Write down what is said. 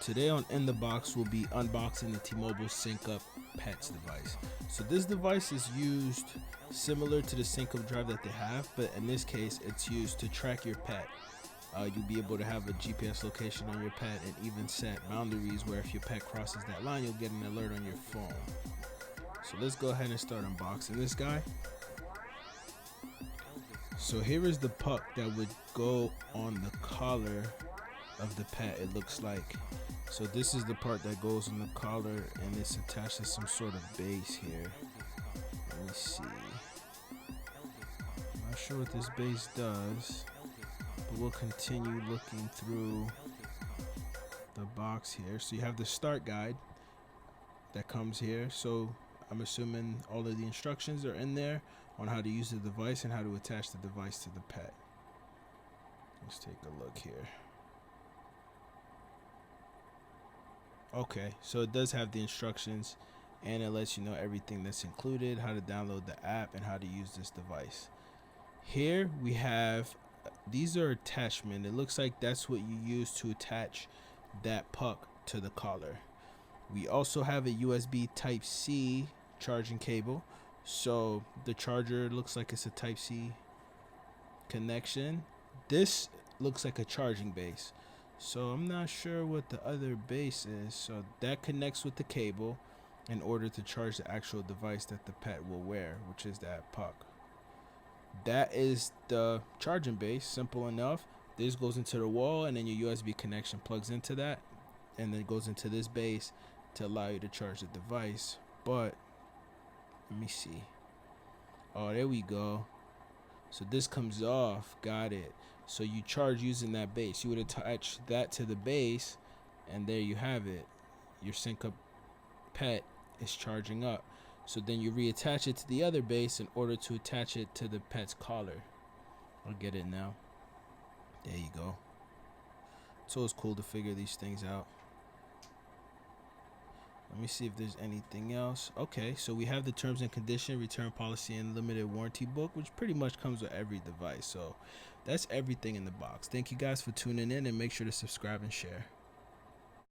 Today on In the Box we'll be unboxing the T-Mobile SyncUp Pets device. So this device is used similar to the SyncUp drive that they have, but in this case it's used to track your pet. You'll be able to have a GPS location on your pet and even set boundaries where if your pet crosses that line you'll get an alert on your phone. So let's go ahead and start unboxing this guy. So here is the puck that would go on the collar of the pet, it looks like. So this is the part that goes on the collar and it's attached to some sort of base here. Let me see. I'm not sure what this base does, but we'll continue looking through the box here. So you have the start guide that comes here. So I'm assuming all of the instructions are in there on how to use the device and how to attach the device to the pet. Let's take a look here. Okay, so it does have the instructions and it lets you know everything that's included, how to download the app and how to use this device. Here we have, these are attachment. It looks like that's what you use to attach that puck to the collar. We also have a USB Type-C charging cable. So the charger looks like it's a Type-C connection. This looks like a charging base. So I'm not sure what the other base is. So that connects with the cable in order to charge the actual device that the pet will wear, which is that puck. That is the charging base, simple enough. This goes into the wall and then your USB connection plugs into that and then it goes into this base to allow you to charge the device. But let me see. Oh, there we go. So this comes off. Got it. So you charge using that base. You would attach that to the base and there you have it. Your SyncUp Pet is charging up. So then you reattach it to the other base in order to attach it to the pet's collar. I'll get it now. There you go. It's always cool to figure these things out. Let me see if there's anything else. Okay, so we have the terms and condition, return policy, and limited warranty book, which pretty much comes with every device. So that's everything in the box. Thank you guys for tuning in and make sure to subscribe and share.